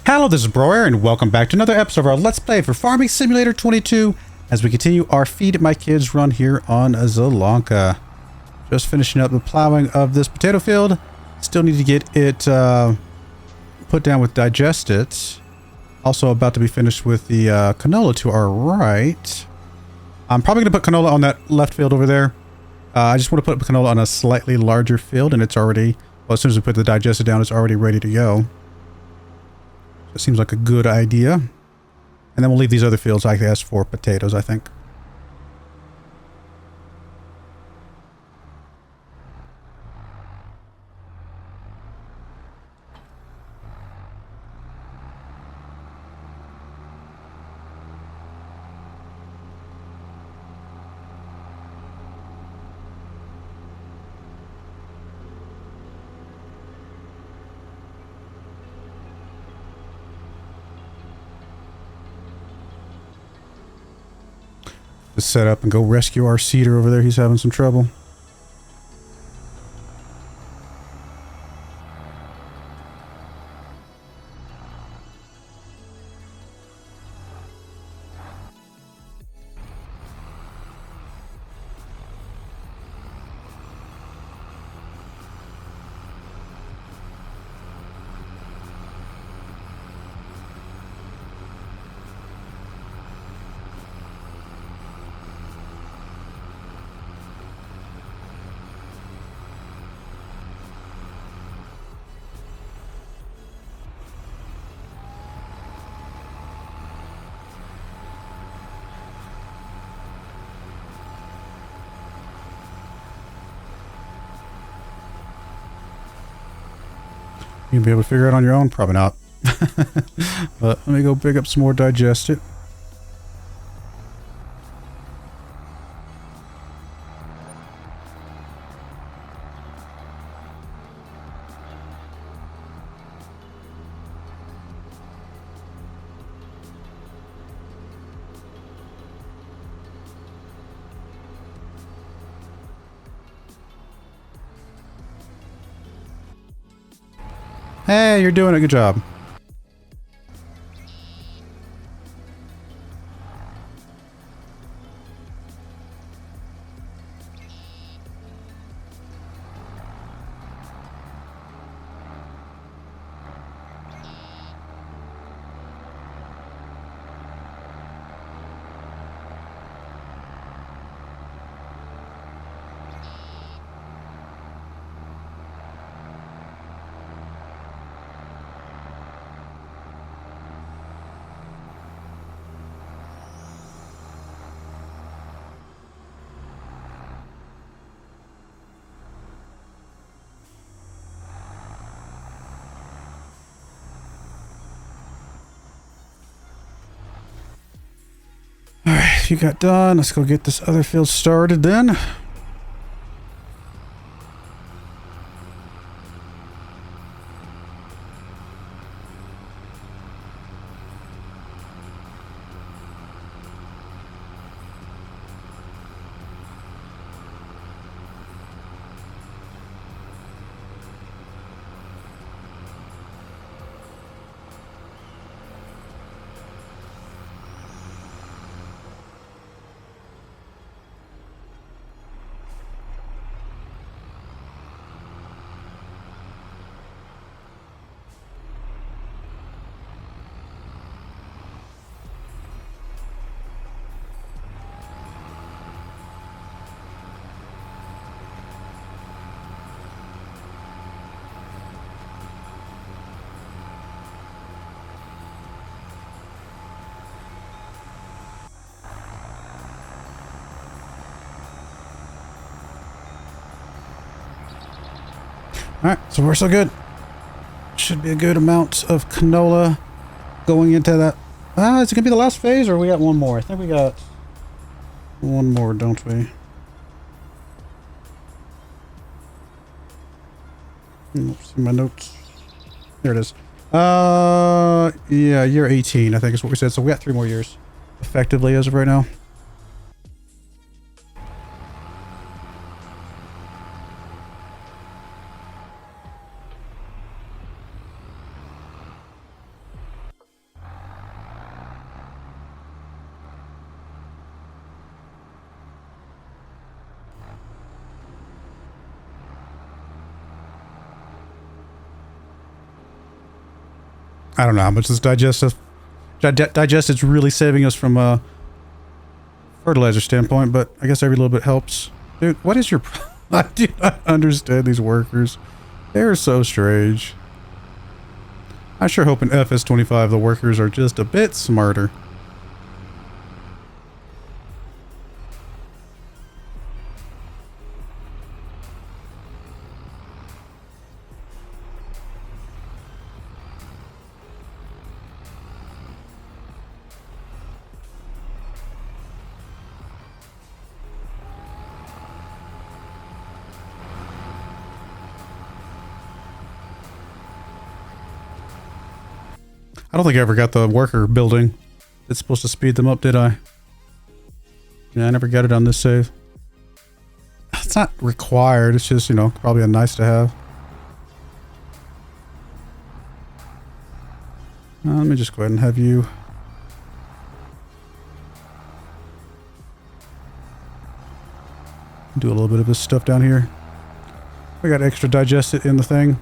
Hello, this is Broyar, and welcome back to another episode of our Let's Play for Farming Simulator 22 as we continue our Feed My Kids run here on Zielonka. Just finishing up the plowing of this potato field. Still need to get it put down with Digest It. Also about to be finished with the canola to our right. I'm probably going to put canola on that left field over there. I just want to put canola on a slightly larger field, and it's already, well, as soon as we put the Digest It down, it's already ready to go. It seems like a good idea. And then we'll leave these other fields, I guess, for potatoes, I think. Just set up and go rescue our cedar over there. He's having some trouble. You'll be able to figure it out on your own? Probably not. But let me go pick up some more Digest It. Hey, you're doing a good job. Alright, you got done. Let's go get this other field started then. Alright, so we're so good. Should be a good amount of canola going into that. Is it going to be the last phase, or we got one more? I think we got one more, don't we? See my notes. There it is. Yeah, year 18, I think is what we said. So we got 3 more years, effectively, as of right now. I don't know how much this digested's really saving us from a fertilizer standpoint, but I guess every little bit helps. Dude, what is your I do not understand these workers. They're so strange. I sure hope in FS25 the workers are just a bit smarter. I don't think I ever got the worker building. It's supposed to speed them up, did I? Yeah, I never got it on this save. It's not required. It's just, you know, probably a nice to have. Let me just go ahead and have you... do a little bit of this stuff down here. We got extra digested in the thing.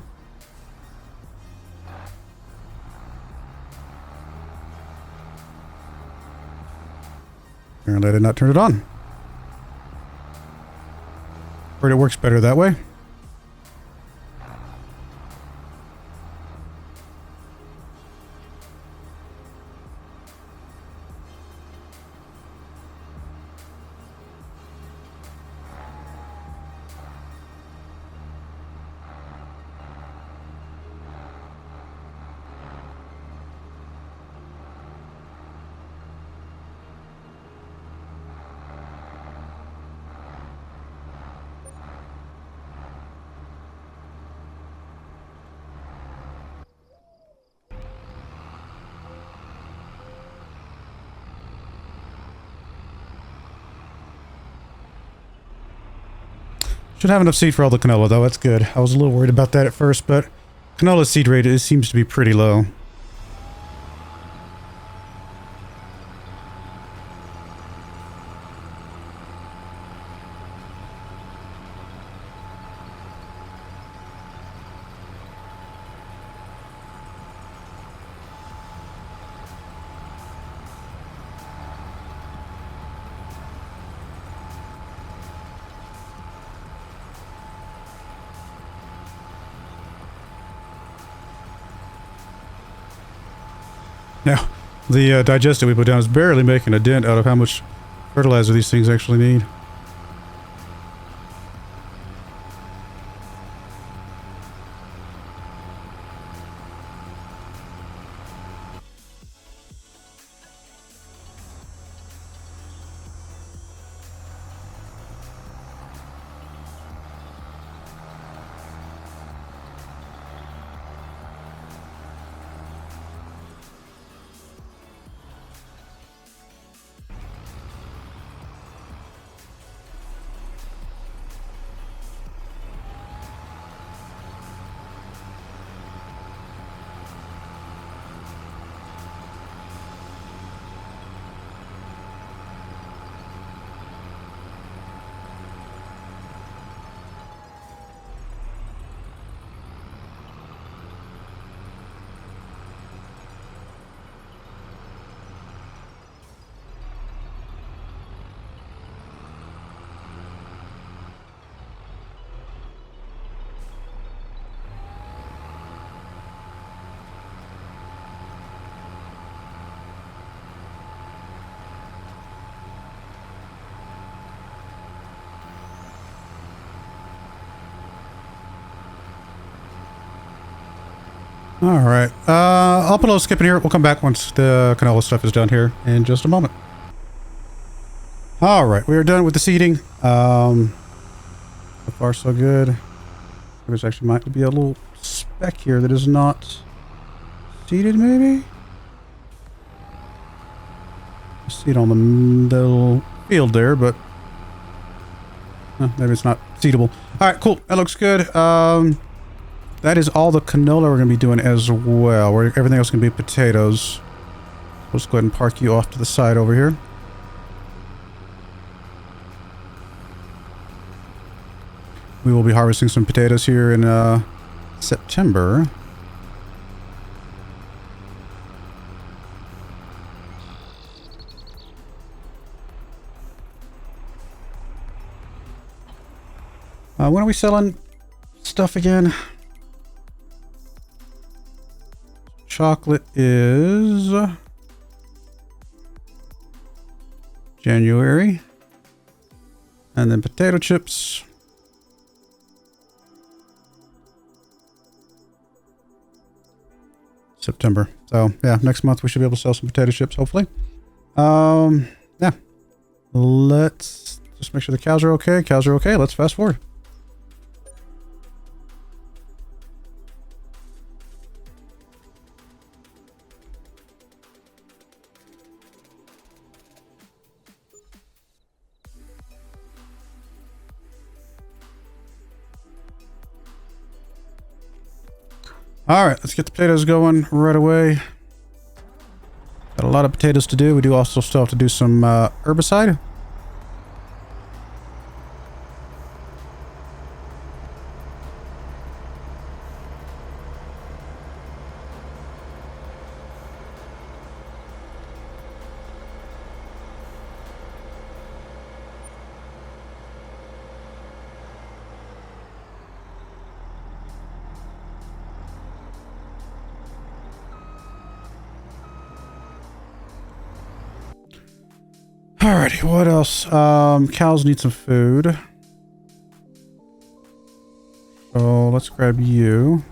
Apparently I did not turn it on. But it works better that way. Should have enough seed for all the canola though, that's good. I was a little worried about that at first, but canola seed rate seems to be pretty low. Now, the digester we put down is barely making a dent out of how much fertilizer these things actually need. Alright, I'll put a little skip in here. We'll come back once the canola stuff is done here in just a moment. Alright, we are done with the seeding. So far so good. There's actually might be a little speck here that is not seeded maybe? Seed on the little field there, but maybe it's not seedable. Alright, cool. That looks good. That is all the canola we're going to be doing as well. Everything else is going to be potatoes. Let's go ahead and park you off to the side over here. We will be harvesting some potatoes here in September. When are we selling stuff again? Chocolate is January. And then potato chips. September. So yeah, next month we should be able to sell some potato chips, hopefully. Yeah. Let's just make sure the cows are okay. Cows are okay. Let's fast forward. All right, let's get the potatoes going right away. Got a lot of potatoes to do. We do also still have to do some herbicide. Alrighty, what else? Cows need some food. So let's grab you.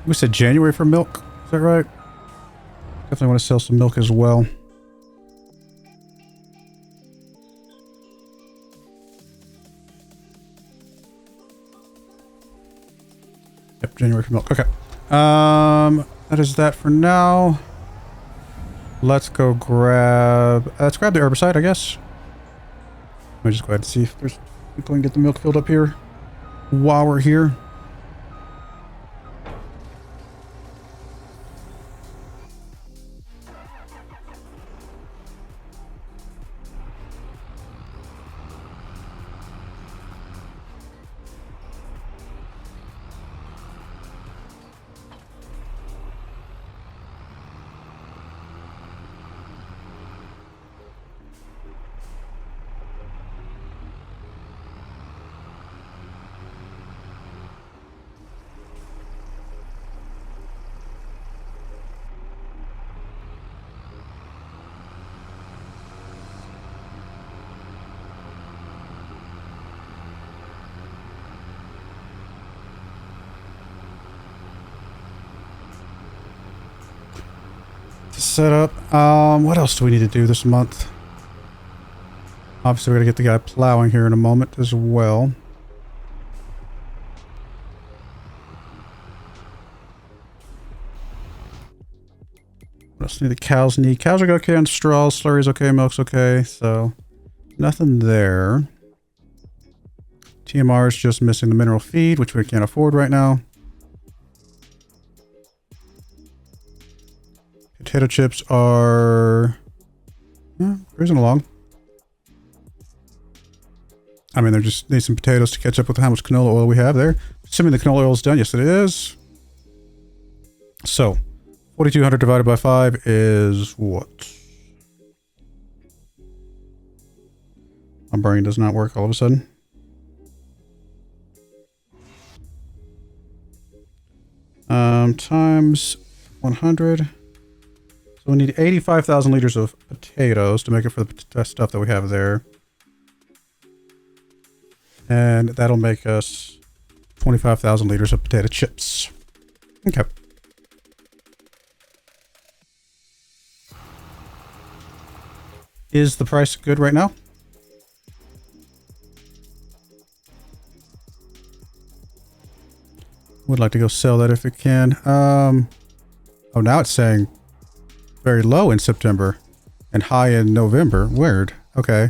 We said January for milk. Is that right? Definitely want to sell some milk as well. Yep, January for milk. Okay. That is that for now. Let's go grab... let's grab the herbicide, I guess. Let me just go ahead and see if there's people can get the milk filled up here while we're here. Set up. What else do we need to do this month? Obviously, we're gonna get the guy plowing here in a moment as well. What else do the cows need? Cows are okay on straw, slurry's okay, milk's okay, so nothing there. TMR is just missing the mineral feed, which we can't afford right now. Potato chips are cruising along. I mean, they just need some potatoes to catch up with how much canola oil we have there. Assuming the canola oil is done. Yes, it is. So, 4,200 divided by 5 is what? My brain does not work all of a sudden. Times 100. So we need 85,000 liters of potatoes to make it for the stuff that we have there. And that'll make us 25,000 liters of potato chips. Okay. Is the price good right now? Would like to go sell that if it can. Oh, now it's saying very low in September and high in November. Weird. Okay.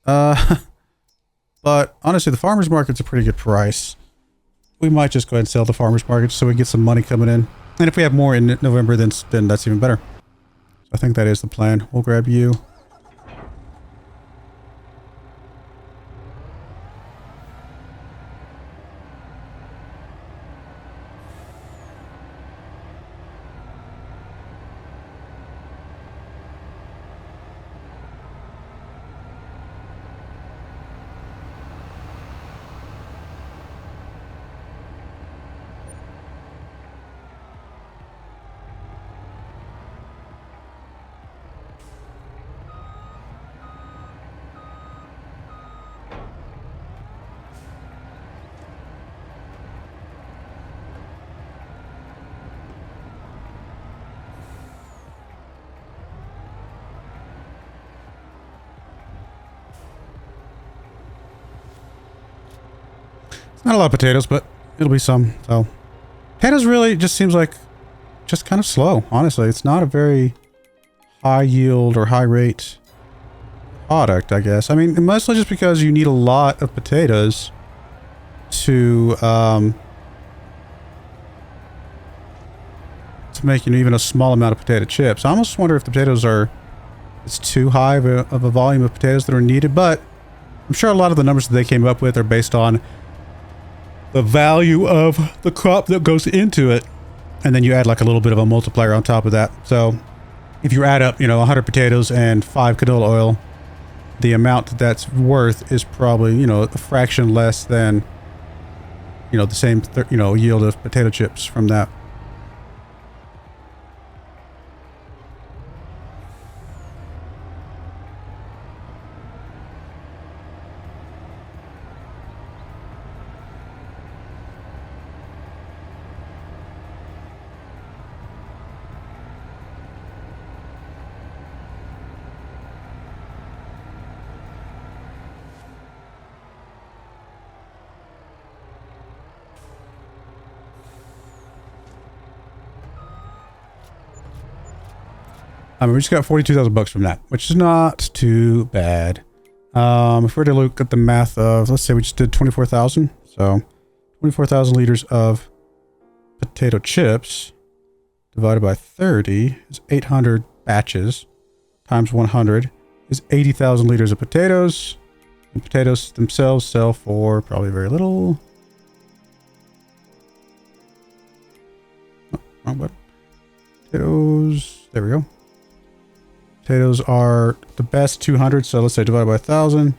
But honestly, the farmer's market's a pretty good price. We might just go ahead and sell the farmer's market so we get some money coming in. And if we have more in November, then that's even better. So I think that is the plan. We'll grab you. Not a lot of potatoes, but it'll be some. So potatoes really just seems like just kind of slow, honestly. It's not a very high yield or high rate product, I guess. I mean, mostly just because you need a lot of potatoes to make even a small amount of potato chips. I almost wonder if the potatoes it's too high of a volume of potatoes that are needed, but I'm sure a lot of the numbers that they came up with are based on the value of the crop that goes into it. And then you add like a little bit of a multiplier on top of that. So if you add up, 100 potatoes and 5 canola oil, the amount that's worth is probably, a fraction less than, the same, yield of potato chips from that. I mean, we just got 42,000 bucks from that, which is not too bad. If we were to look at the math of, let's say we just did 24,000. So 24,000 liters of potato chips divided by 30 is 800 batches times 100 is 80,000 liters of potatoes. And potatoes themselves sell for probably very little. Oh, wrong button. Potatoes. There we go. Potatoes are the best 200, so let's say divided by 1,000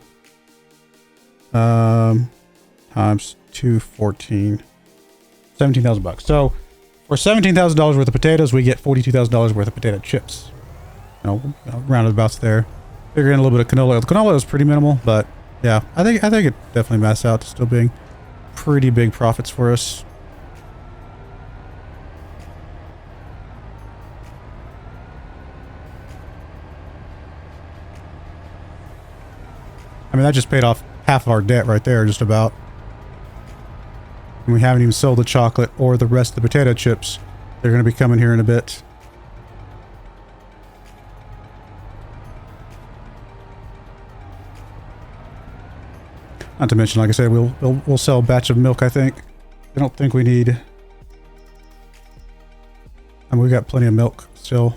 times 214, 17,000 bucks. So for $17,000 worth of potatoes, we get $42,000 worth of potato chips. Roundabouts there. Figure in a little bit of canola oil. The canola oil is pretty minimal, but yeah, I think it definitely masks out to still being pretty big profits for us. I mean, that just paid off half of our debt right there, just about. And we haven't even sold the chocolate or the rest of the potato chips. They're going to be coming here in a bit. Not to mention, like I said, we'll sell a batch of milk, I think. I don't think we need... I mean, we got plenty of milk still.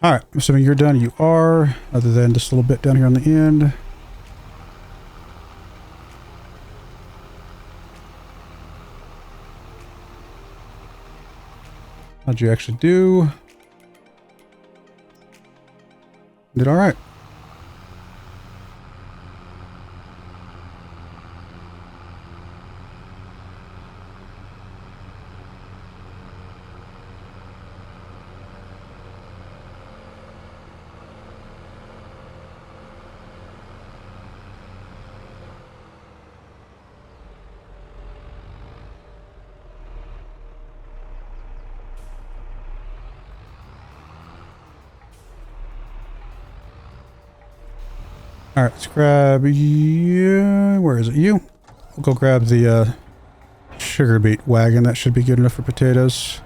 Alright, assuming you're done, you are, other than just a little bit down here on the end. How'd you actually do? Did all right. All right, let's grab you. Where is it? You? We'll go grab the sugar beet wagon. That should be good enough for potatoes.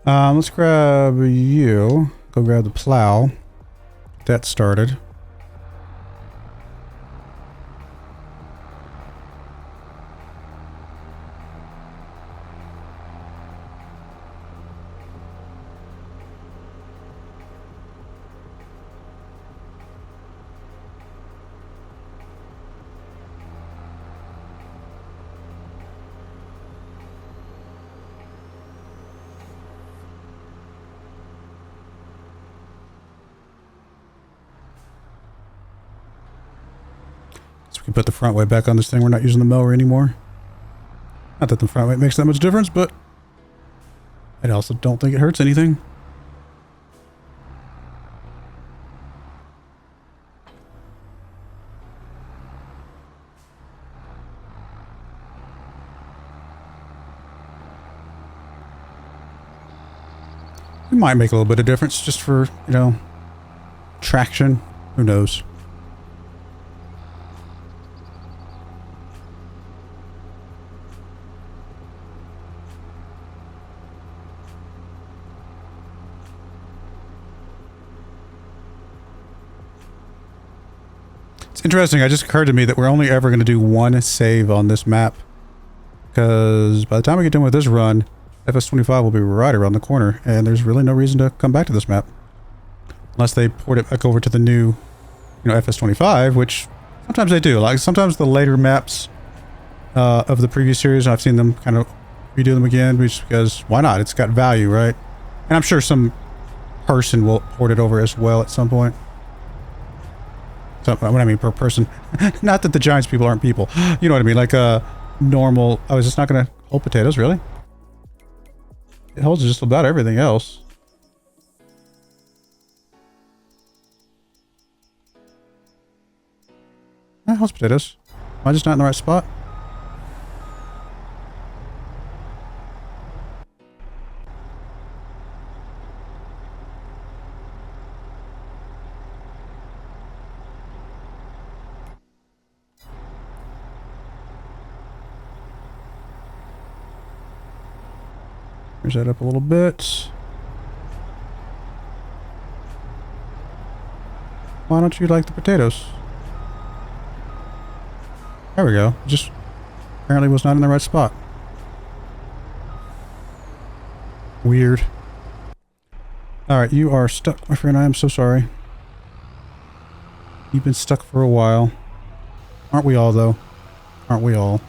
Let's grab you. Go grab the plow. Get that started. We put the front weight back on this thing. We're not using the mower anymore. Not that the front weight makes that much difference, but I also don't think it hurts anything. It might make a little bit of difference just for, you know, traction. Who knows? It's interesting, it just occurred to me that we're only ever going to do one save on this map. Because by the time we get done with this run, FS25 will be right around the corner, and there's really no reason to come back to this map. Unless they port it back over to the new, you know, FS25, which sometimes they do. Like, sometimes the later maps of the previous series, I've seen them kind of redo them again, just because, why not? It's got value, right? And I'm sure some person will port it over as well at some point. What I mean per person. Not that the Giants people aren't people. You know what I mean? Like a normal... Oh, is this not going to hold potatoes? Really? It holds just about everything else. It holds potatoes. Am I just not in the right spot? Raise that up a little bit. Why don't you like the potatoes? There we go. Just apparently was not in the right spot. Weird. Alright, you are stuck, my friend. I am so sorry. You've been stuck for a while. Aren't we all, though? Aren't we all?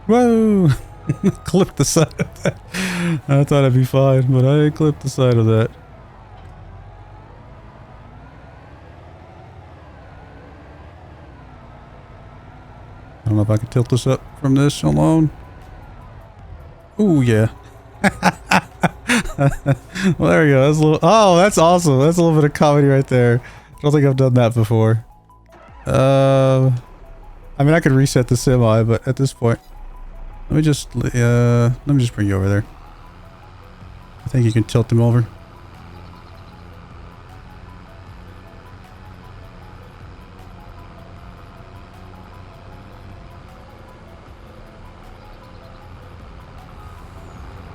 Whoa! Clipped the side of that. I thought I'd be fine, but I clipped the side of that. I don't know if I can tilt this up from this alone. Ooh, yeah. Well, there we go. That's a little. Oh, that's awesome. That's a little bit of comedy right there. I don't think I've done that before. I mean, I could reset the semi, but at this point, let me just bring you over there. I think you can tilt them over.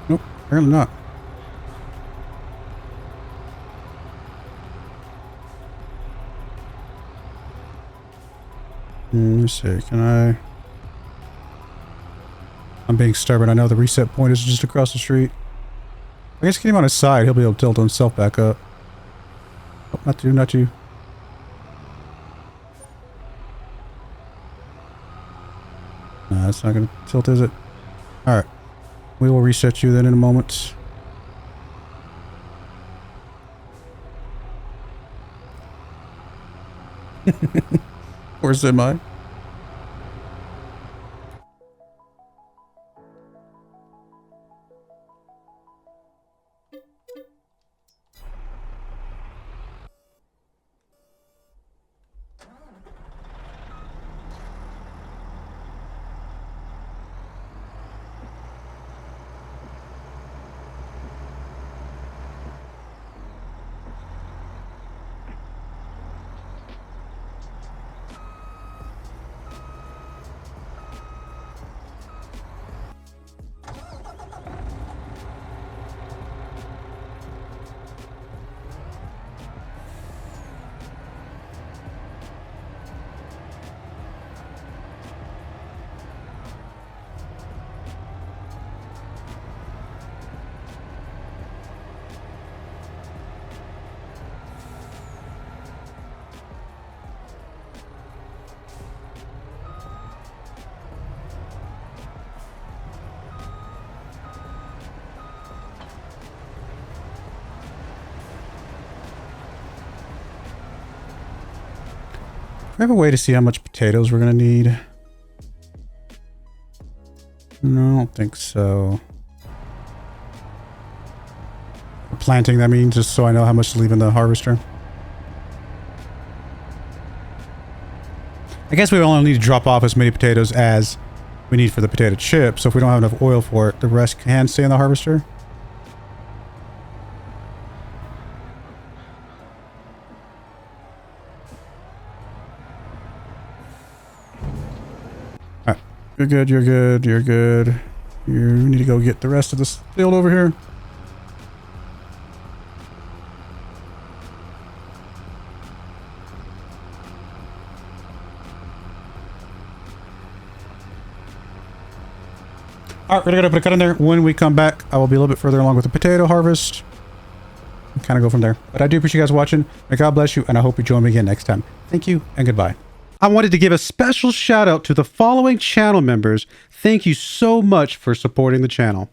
Nope, apparently not. Let me see, can I... I'm being stubborn. I know the reset point is just across the street. I guess get him on his side. He'll be able to tilt himself back up. Oh, not you, not you. No, that's not going to tilt, is it? Alright. We will reset you then in a moment. Where's semi? I have a way to see how much potatoes we're going to need. No, I don't think so. For planting, that means, just so I know how much to leave in the harvester. I guess we only need to drop off as many potatoes as we need for the potato chip. So if we don't have enough oil for it, the rest can stay in the harvester. You're good, you're good, you're good. You need to go get the rest of this field over here. Alright, we're gonna put a cut in there. When we come back, I will be a little bit further along with the potato harvest. And kind of go from there. But I do appreciate you guys watching. May God bless you, and I hope you join me again next time. Thank you, and goodbye. I wanted to give a special shout out to the following channel members. Thank you so much for supporting the channel.